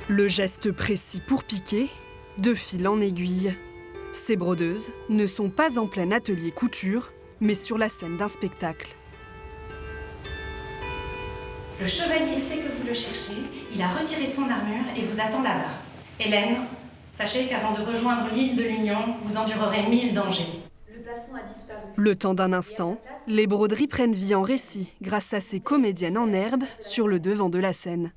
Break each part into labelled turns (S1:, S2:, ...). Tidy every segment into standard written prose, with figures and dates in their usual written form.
S1: Le geste précis pour piquer, de fil en aiguille. Ces brodeuses ne sont pas en plein atelier couture, mais sur la scène d'un spectacle.
S2: Le chevalier sait que vous le cherchez, il a retiré son armure et vous attend là-bas. Hélène, sachez qu'avant de rejoindre l'île de l'Union, vous endurerez 1000 dangers.
S3: Le plafond a disparu.
S1: Le temps d'un instant, les broderies prennent vie en récit grâce à ces comédiennes en herbe sur le devant de la scène.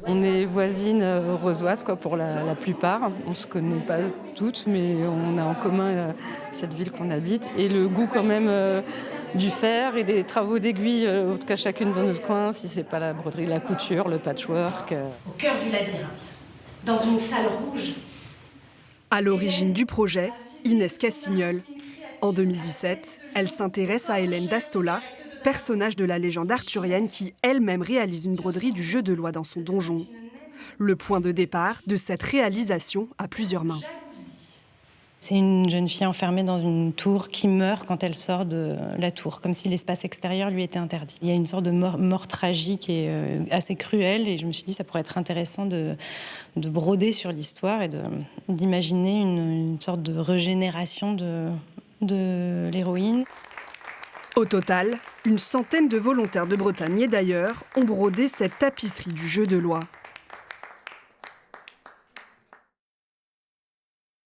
S4: On est voisines rosoises pour la plupart. On ne se connaît pas toutes, mais on a en commun cette ville qu'on habite. Et le goût quand même du fer et des travaux d'aiguille, en tout cas chacune dans notre coin, si c'est pas la broderie, la couture, le patchwork.
S2: Au cœur du labyrinthe, dans une salle rouge.
S1: À l'origine du projet, Inès Cassignol. En 2017, elle s'intéresse à Hélène d'Astola, personnage de la légende arthurienne qui elle-même réalise une broderie du jeu de loi dans son donjon. Le point de départ de cette réalisation à plusieurs mains.
S5: C'est une jeune fille enfermée dans une tour qui meurt quand elle sort de la tour, comme si l'espace extérieur lui était interdit. Il y a une sorte de mort tragique et assez cruelle, et je me suis dit que ça pourrait être intéressant de broder sur l'histoire et d'imaginer une sorte de régénération de l'héroïne.
S1: Au total, une centaine de volontaires de Bretagne et d'ailleurs ont brodé cette tapisserie du jeu de loi.